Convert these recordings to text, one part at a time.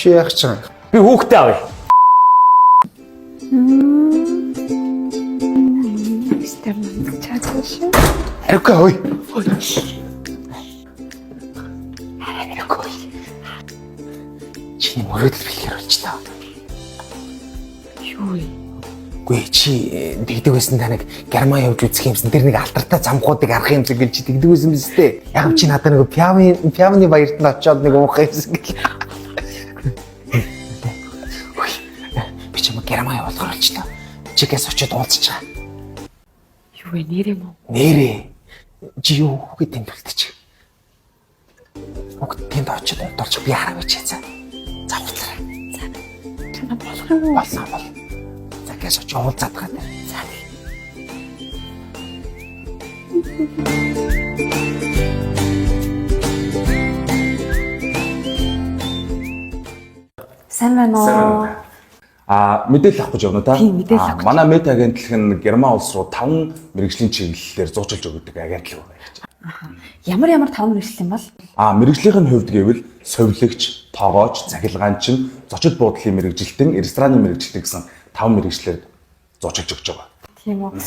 Чи яах ч юм. Би хүүхдээ авъя. Стэмэн чаташ. Арга ой. Чи мөрөдөл бэлгэр болж та. Юу вэ? Гүй чи дэгдэг байсан та нэг Герман явж үзэх юмсан. Тэр нэг алтартай замгуудыг арах юмсан гэж чи дэгдэг байсан биз дээ. Яг чи надад нэг пиавны баярт нь очиод нэг уухах юмсан гэл. Би чамайг Герман явуулгаар болж та. Чигээс очиод уулзчаа. Юу вэ нэрээ мó? Нэрээ. Чи юу хүүхэд тэмдэглэж. Хүүхэд тэнд очиод удирч би хараа бичээ цаа. За хутлаа. За. Чамаа болох юм уу? Болсон бол. За гэж очиод уулзаад байгаа. За. Сайн байна уу? Мэдээлэл авах гэж явна та. Тийм, мэдээлэл авах гэж. Манай мет агентлаг нь Герман улс руу 5 мэрэгжлийн чиглэлээр зуучилж өгдөг агентлаг байна гэж. Ямар таван мэргэжил юм бол? Мэрэгжлийн хувьд гэвэл совилогч, тоогооч, цахилгаанчин, зочид буудлын мэрэгжилтэн, рестораны мэрэгжилтэн гэсэн 5 мэрэгжлээр зуучилж өгч байгаа. Тийм үү.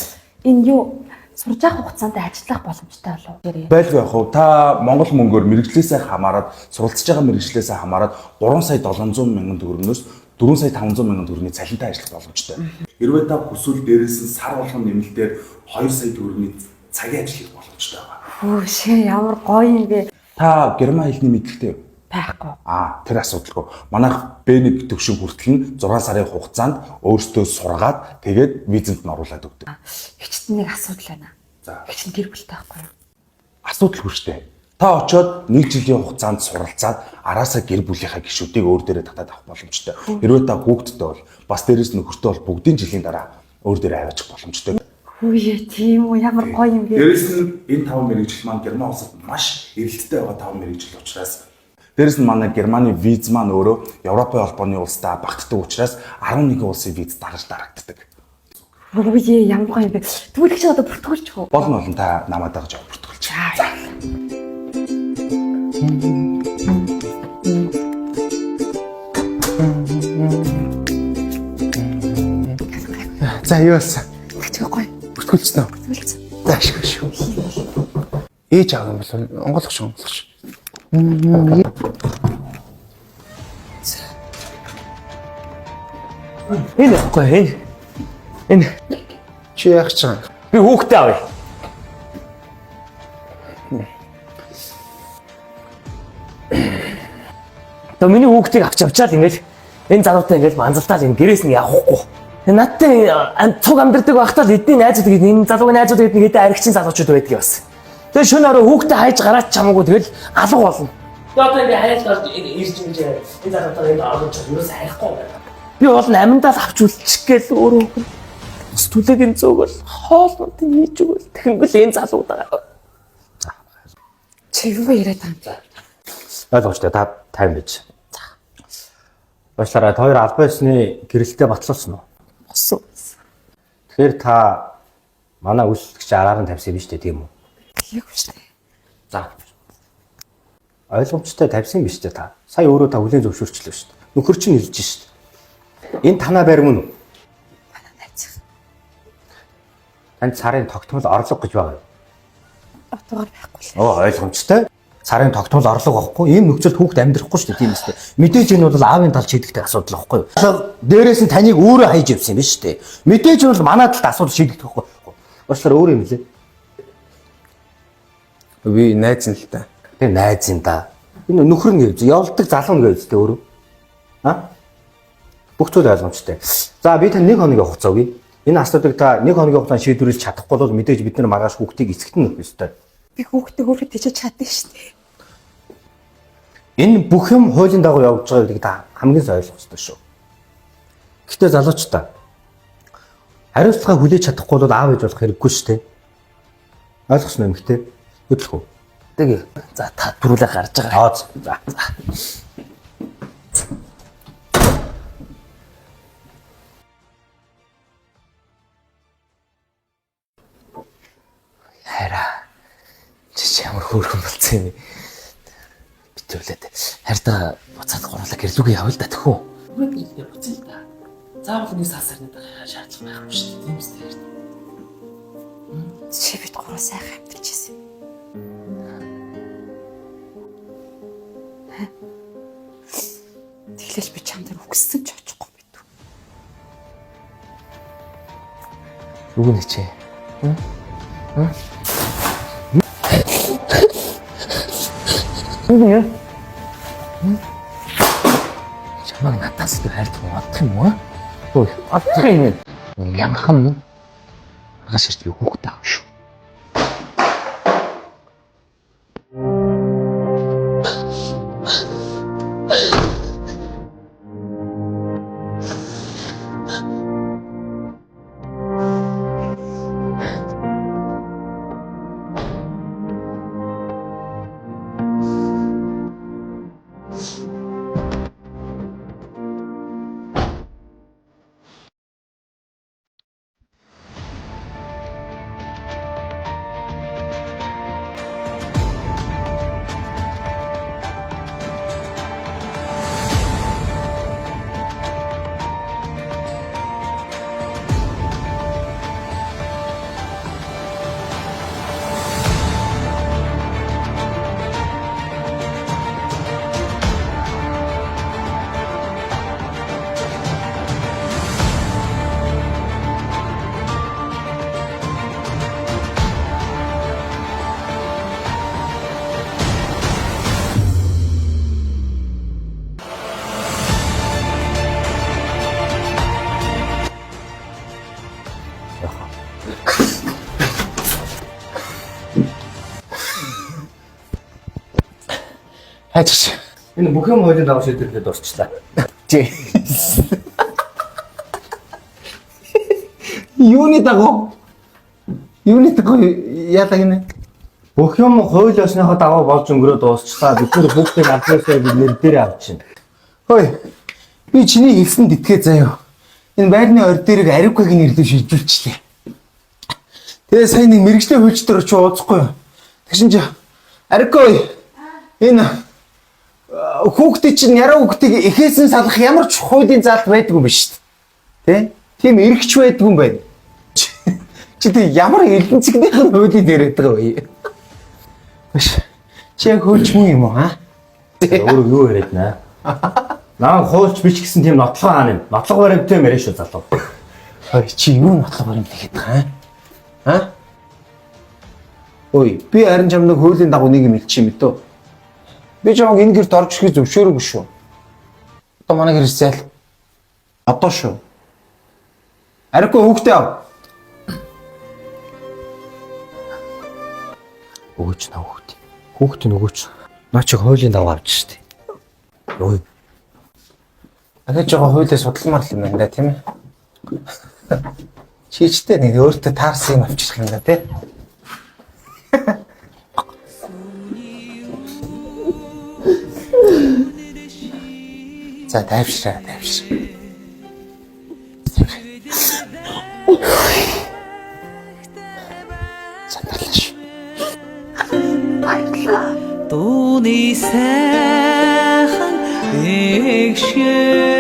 Энэ юу сурж авах хугацаанд ажиллах боломжтой болов уу? Байлгүй яг хуу та Монгол мөнгөөр мэрэгжлээсээ хамаарат суралцж байгаа мэрэгжлээсээ хамаарат 3 сая 700 мянган төгрөгнөөс 4 сая 500 мянган төгрөгийн цалинтай ажиллах боломжтой. Хэрвээ та хүсвэл дээрээс нь сар болгон нэмэлтээр 2 сая төгрөгийн цагийн ажил хийх боломжтой байгаа. Хөө шээ ямар гоё юм бэ? Та герман хэлний мэдлэгтэй юу? Байхгүй. Тэр асуудалгүй. Манайх B1 төвшин хүртэл нь 6 сарын хугацаанд өөрсдөө сургаад тэгээд визэнд нь оруулаад өгдөг. Хичт нэг асуудал байна. За. Хичт гэр бүлтэй байхгүй юу? Асуудалгүй шүү дээ. Та очиод 1 жилийн хугацаанд суралцаад араасаа гэр бүлийнхаа гишүүдийг өөр дээрээ татаад авах боломжтой. Хэрвээ та хүүхэдтэй бол бас дээрээс нөхөртэй бол бүгдийн жилийн дараа өөр дээрээ аваачих боломжтой. Хөөе тийм үү ямар гоё юм бэ? Дээрээс нь энэ 5 мэрэгжил маань Герман улсад маш эрэлттэй байгаа 5 мэрэгжил учраас дээрээс нь манай Германы виз маань өөрөө Европын холбооны улстай багтдаг учраас 11 улсын виз дагаж дарагддаг. Хөөе ямар гоё юм бэ? Тэгвэл чи одоо бүртгүүлчих үү? Болно та намайг дагаж авах бүртгүүлж. За юу болсон? Чиг гоё. Бүртгүүлсэн үү? Бүртгүүлсэн. За шүү. Ээж аав юм бол онголох шүү. Энэ гоё энэ Чи яах ч юм. би хүүхдээ авъя. То миний хүүхдийг авч явчаад ингээл энэ залуутай ингээл манзалтаад энэ гэрээс нь явахгүй. Надтай цуг амьдэрдэг байхдаа л эдний найзууд гэдэг энэ залуугийн найзууд гэдэг нэг хэдэн аригчин залуучууд байдгийг бас. Тэгээ шөнө орой хүүхдээ хайж гараач чамаагүй тэгэл алга болно. Тэгээ одоо ингээ хайж гарч ирж ингэж энэ залуутай энэ орж юус хайхгүй байна. Би бол аминдаа л авч үлчих гээл өөрөө. Бас түлэгийн зүг бол хоолнууд нь хийж өгвөл тэгэнгүүт энэ залуудаа. Чи юу яриад байгаа юм? Ойлгомжтой та тайм бич. Башлаараа хоёр албан ёсны гэрэлтэд батлуулсан уу? Болсон. Тэгэхээр та манай үйлчлэгч араар нь тавьсан биз дээ тийм үү? Яг үстэй. За. Ойлгомжтой тавьсан биз дээ та. Сая өөрөө та хүлээн зөвшөөрчлөө шүү дээ. Нөхөр чинь хэлж шүү дээ. Энэ танаа байр мөн үү? Манай найз. Танд сарын тогтмол орлого гэж байгаа юу? Отгоор байхгүй л. Ойлгомжтой. Сарын тогтмол орлого واخгүй. Ийм нөхцөлд хүүхд амьдрахгүй шүү дээ тийм үстэй. Мэдээж энэ бол аавын талч шийдэгдэх асуудал واخгүй юу? Дээрээс нь таныг өөрөө хайж явсан юм биш үү? Мэдээж бол манай талд асуудал шийдэгдэх واخгүй. Башлаар өөр юм лээ. Би найз нь л та. Тэгээ найз юм да. Энэ нөхөр нь гэж явуулдаг залуу нэг байц тэ өөрөө. Бүх зүйл ойлгомжтой. За би тань 1 хоногийн хугацаа өгье. Энэ асуудыг та 1 хоногийн хугацаанд шийдвэрлэж чадахгүй бол мэдээж бид нар маргааш хүүхдийг эцэгт нь өгөх ёстой. Би хүүхдээ өөрөө тийч чаддаг шүү дээ. Энэ бүх юм хуулийн дагуу явж байгаа гэдгийг та хамгийн сайн ойлгох ёстой шүү. Гэхдээ залуучдаа хариуцлагаа хүлээж чадахгүй бол аав ээж болох хэрэггүй шүү дээ. Ойлгосноо юм хтэй? Хөдлөх үү? Тэгээ. За та түрүүлээ гарч байгаа. За. Хайраа. Чи ямар хөөрхөн болсон юм бэ? Битүүлээд хайртаа буцаад Хурлаа гэрлүүгээ явал да тэхүү. Үгүй буцаа л да. Заавал нэг сасарны шаардлага байхгүй шүү дээ. Тийм үстэй. Чи бид гурав сайхан амьдарч байсан. Тэглэл би чамд үгссэн ч очихгүй бид. Юу нэг чи? Үгүй ээ. Чамайг надаас илүү хайртай бодох юм уу? Ой, атгах юм. Янхан. Агаш ирт юу хөөхтэй аав шүү. Хайч. Энэ бүх юм хуулийн дагуу шийдвэрлээд дуусчлаа. Чи. Юуны дагуу яалаа гинэ? Бүх юм хууль ёсныхоо дагуу болж өнгөрөө дуусчлаа. Бид нар бүгдийг адрессээ бид нэр дээрээ авчихна. Хөөе. Би чиний хэлсэнд итгээ заяа. Энэ байрны орд дээрээ Аривкагийн нэрлүү шилжүүлчихлээ. Тэгээ сайн нэг мэрэгжлийн хөлчдөр очиж уулзахгүй юу? Тэгшин чи Аривка ой. Энэ хүүхдээ чинь яруу хүүхдийг эхээсэн салах ямар ч хуулийн заалт байдгүй юм биш үү? Тэ? Тийм эргэж байдгүй юм байна. Чи тэг ямар эрдэнцгийнхэн хуулийн дээр байдаг вэ? Биш. Чи яг хөлч мөн юм уу, аа? Өөрөө юу яриад наа? Наа хуульч бич гэсэн тийм нотлого хаана юм? Нотлого баримттай мэрэ шүү залуу. Ой, чи юу нотлого баримт хийгээд байгаа юм? Аа? Ой, би харин чамд хуулийн дагуу нэг юм хэлчих юм дөө. Би чамайг энэ гэрт орж ирэхэд зөвшөөрөөгүй шүү. Одоо манай гэр зээл. Одоо шүү. Арихгүй хүүхдээ ав. Өгөөч наа хүүхдээ. Хүүхдээ нөгөөч. Наа чи хуулийн дагуу авч штэ. Ой. Ахиж жоо хуулиас судалмаар юм байна да тийм ээ. Чичтэй нэг өөртөө таарсан юм авчрах юм да тий. За тайвшраа. Сандалаш. Дууны сайхан бэгшээ